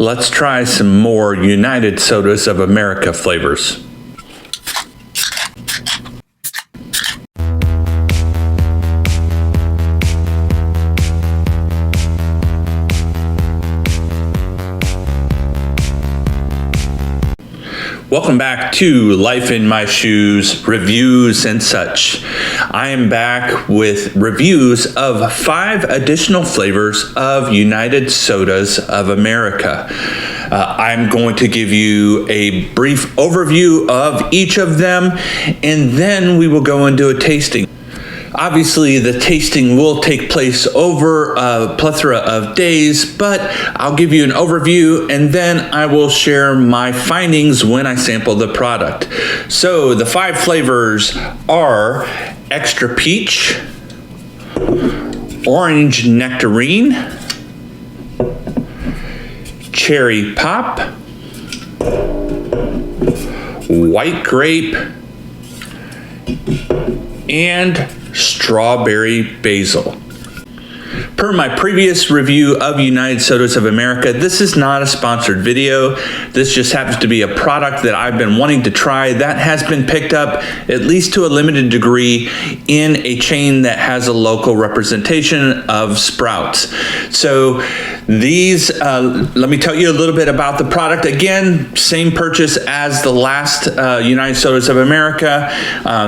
let's try some more United Sodas of America flavors. Welcome back to Life in My Shoes, reviews and such. I am back with reviews of 5 additional flavors of United Sodas of America. I'm going to give you a brief overview of each of them, and then we will go into a tasting. Obviously, the tasting will take place over a plethora of days, but I'll give you an overview and then I will share my findings when I sample the product. So the 5 flavors are Extra Peach, Orange Nectarine, Cherry Pop, White Grape, and Strawberry Basil. Per my previous review of United Sodas of America, this is not a sponsored video. This just happens to be a product that I've been wanting to try that has been picked up, at least to a limited degree, in a chain that has a local representation of Sprouts. So these, let me tell you a little bit about the product. Again, same purchase as the last United Sodas of America.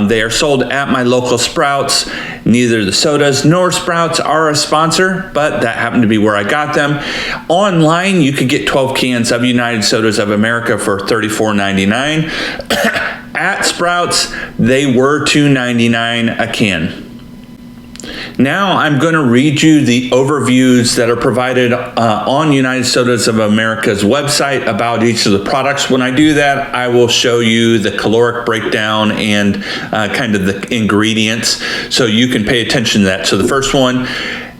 They are sold at my local Sprouts. Neither the sodas nor Sprouts are a sponsor, but that happened to be where I got them. Online, you could get 12 cans of United Sodas of America for $34.99. At Sprouts, they were $2.99 a can. Now I'm going to read you the overviews that are provided on United Sodas of America's website about each of the products. When I do that, I will show you the caloric breakdown and kind of the ingredients, so you can pay attention to that. So the first one,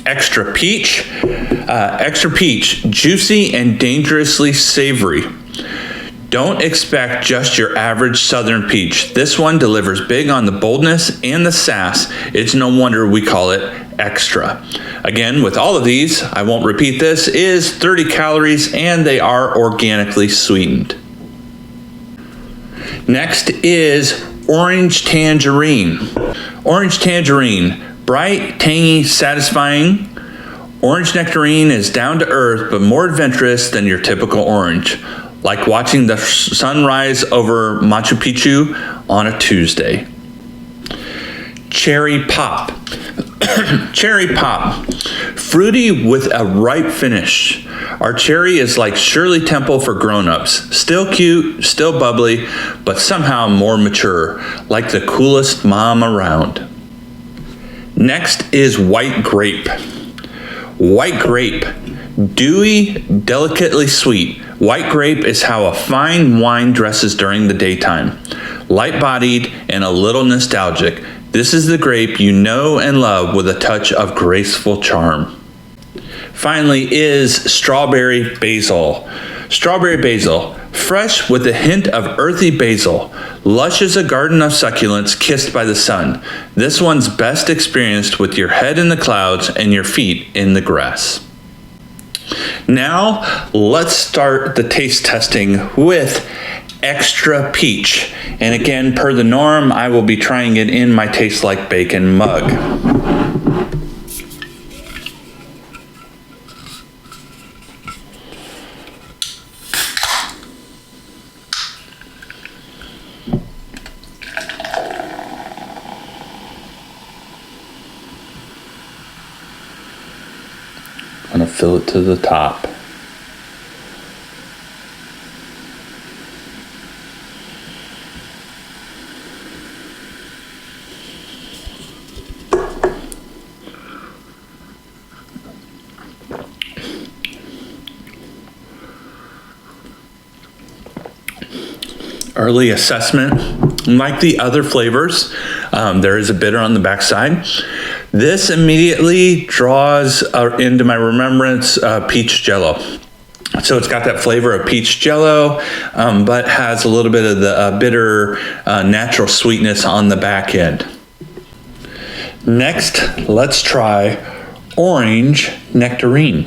Extra Peach. Extra Peach, juicy and dangerously savory. Don't expect just your average Southern peach. This one delivers big on the boldness and the sass. It's no wonder we call it extra. Again, with all of these, I won't repeat this, is 30 calories and they are organically sweetened. Next is Orange Tangerine. Orange Tangerine, bright, tangy, satisfying. Orange Nectarine is down to earth but more adventurous than your typical orange. Like watching the sunrise over Machu Picchu on a Tuesday. Cherry Pop. Cherry Pop. Fruity with a ripe finish. Our cherry is like Shirley Temple for grown-ups. Still cute, still bubbly, but somehow more mature, like the coolest mom around. Next is White Grape. White Grape. Dewy, delicately sweet. White Grape is how a fine wine dresses during the daytime. Light-bodied and a little nostalgic. This is the grape you know and love with a touch of graceful charm. Finally is Strawberry Basil. Strawberry Basil, fresh with a hint of earthy basil. Lush as a garden of succulents kissed by the sun. This one's best experienced with your head in the clouds and your feet in the grass. Now, let's start the taste testing with Extra Peach. And again, per the norm, I will be trying it in my Taste Like Bacon mug. I'm going to fill it to the top. Early assessment, like the other flavors, there is a bitter on the backside. This immediately draws into my remembrance peach jello. So it's got that flavor of peach jello, but has a little bit of the bitter natural sweetness on the back end. Next, let's try Orange Nectarine.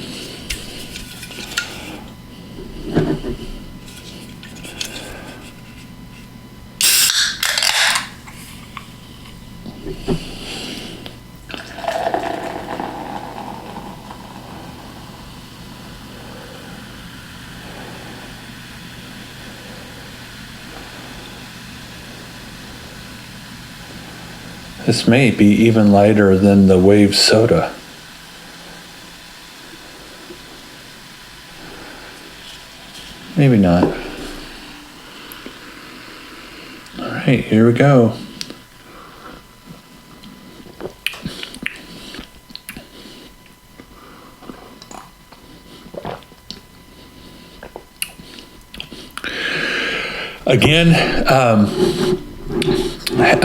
This may be even lighter than the Wave soda. Maybe not. All right, here we go. Again,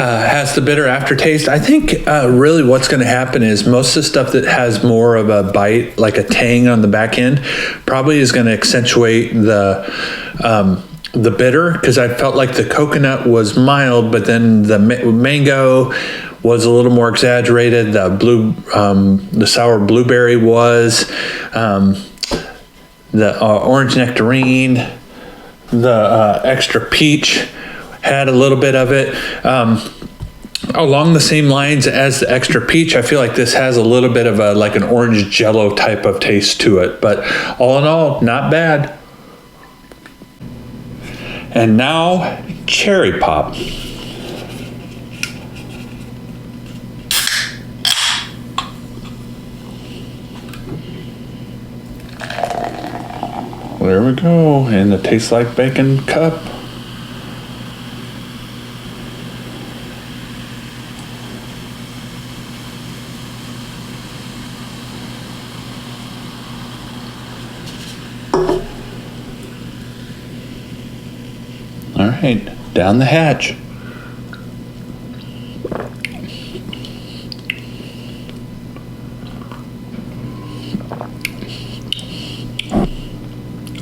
has the bitter aftertaste. I think really what's going to happen is most of the stuff that has more of a bite, like a tang on the back end, probably is going to accentuate the bitter, because I felt like the coconut was mild, but then the mango was a little more exaggerated. The sour blueberry was, the orange nectarine, the extra peach had a little bit of it. Along the same lines as the extra peach, I feel like this has a little bit of like an orange jello type of taste to it, but all in all, not bad. And now, cherry pop. There we go, in the Taste Like Bacon cup. All right, down the hatch.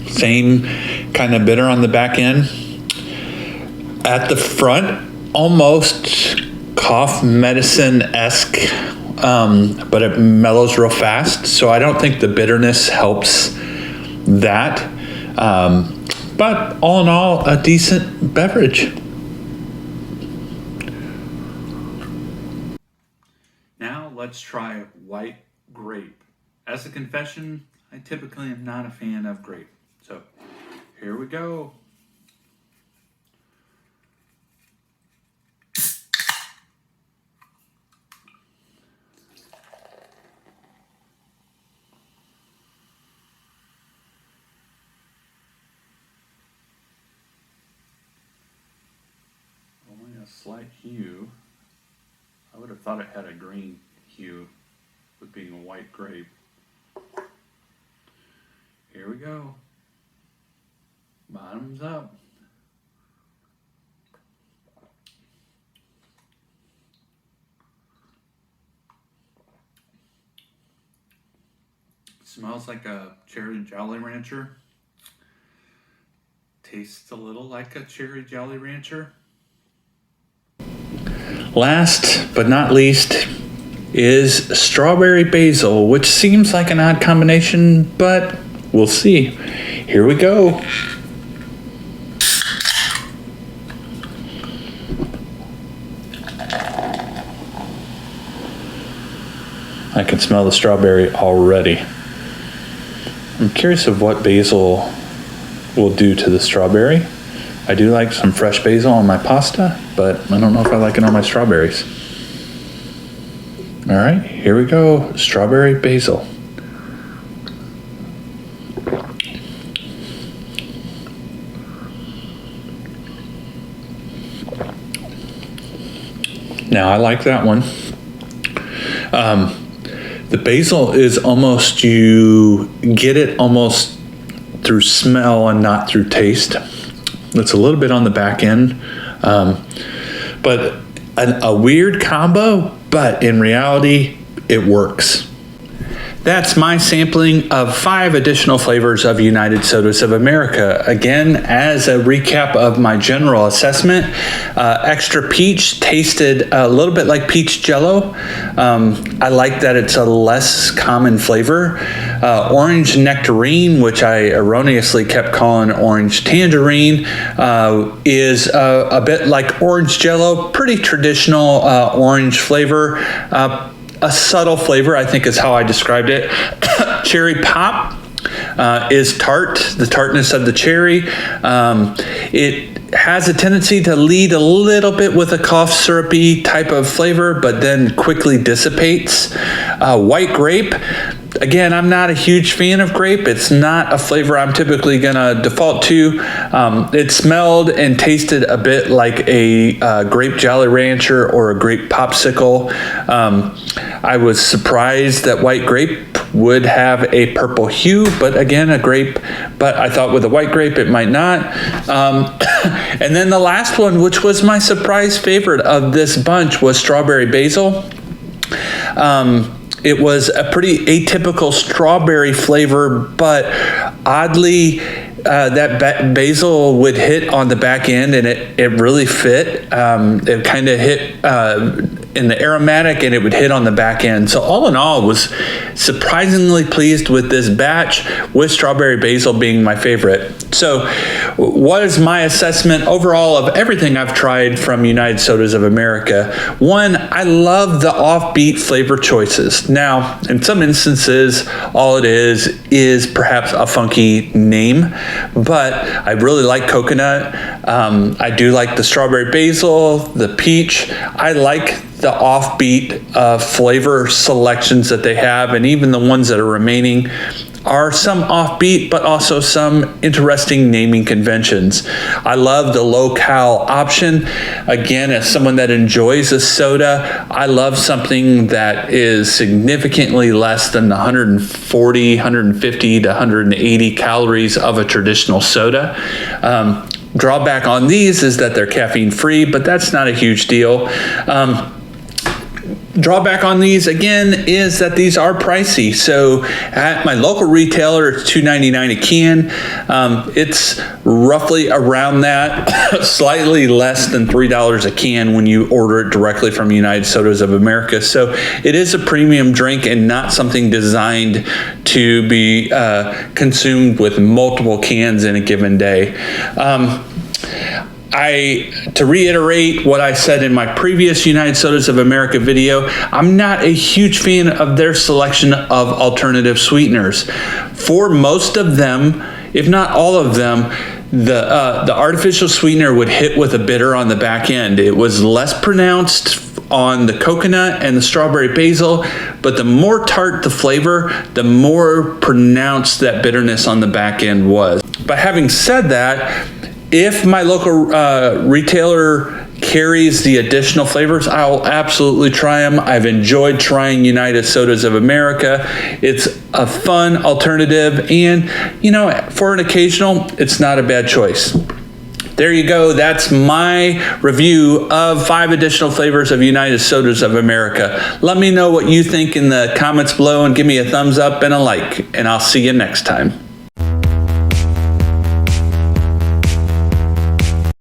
Same kind of bitter on the back end. At the front, almost cough medicine-esque, but it mellows real fast. So I don't think the bitterness helps that. But all in all, a decent beverage. Now let's try white grape. As a confession, I typically am not a fan of grape. So here we go. Only a slight hue. I would have thought it had a green hue with being a white grape. Here we go. Bottoms up. Smells like a cherry Jolly Rancher. Tastes a little like a cherry Jolly Rancher. Last but not least is strawberry basil, which seems like an odd combination, but we'll see. Here we go. I can smell the strawberry already. I'm curious of what basil will do to the strawberry. I do like some fresh basil on my pasta, but I don't know if I like it on my strawberries. All right, here we go. Strawberry basil. Now, I like that one. The basil is almost, you get it almost through smell and not through taste. It's a little bit on the back end, but a weird combo, but in reality, it works. That's my sampling of 5 additional flavors of United Sodas of America. Again, as a recap of my general assessment, extra peach tasted a little bit like peach jello. I like that it's a less common flavor. Orange nectarine, which I erroneously kept calling orange tangerine, is a bit like orange jello, pretty traditional orange flavor. A subtle flavor, I think is how I described it. Cherry pop is tart, the tartness of the cherry. It has a tendency to lead a little bit with a cough syrupy type of flavor, but then quickly dissipates. White grape. Again, I'm not a huge fan of grape. It's not a flavor I'm typically gonna default to. It smelled and tasted a bit like a grape Jolly Rancher or a grape popsicle. I was surprised that white grape would have a purple hue, but again, a grape, but I thought with a white grape it might not. And then the last one, which was my surprise favorite of this bunch, was strawberry basil. It was a pretty atypical strawberry flavor, but oddly, that basil would hit on the back end, and it really fit. It kind of hit in the aromatic, and it would hit on the back end. So all in all, was surprisingly pleased with this batch, with strawberry basil being my favorite. So what is my assessment overall of everything I've tried from United Sodas of America? One, I love the offbeat flavor choices. Now, in some instances, all it is perhaps a funky name, but I really like coconut. I do like the strawberry basil, the peach. I like the offbeat flavor selections that they have, and even the ones that are remaining are some offbeat, but also some interesting naming conventions. I love the low-cal option. Again, as someone that enjoys a soda, I love something that is significantly less than the 140, 150 to 180 calories of a traditional soda. Drawback on these is that they're caffeine free, but that's not a huge deal. Drawback on these, again, is that these are pricey. So at my local retailer, it's $2.99 a can. It's roughly around that, slightly less than $3 a can when you order it directly from United Sodas of America. So it is a premium drink and not something designed to be consumed with multiple cans in a given day. To reiterate what I said in my previous United Sodas of America video, I'm not a huge fan of their selection of alternative sweeteners. For most of them, if not all of them, the artificial sweetener would hit with a bitter on the back end. It was less pronounced on the coconut and the strawberry basil, but the more tart the flavor, the more pronounced that bitterness on the back end was. But having said that, if my local retailer carries the additional flavors, I'll absolutely try them. I've enjoyed trying United Sodas of America. It's a fun alternative, and you know, for an occasional, it's not a bad choice. There you go. That's my review of 5 additional flavors of United Sodas of America. Let me know what you think in the comments below, and give me a thumbs up and a like, and I'll see you next time.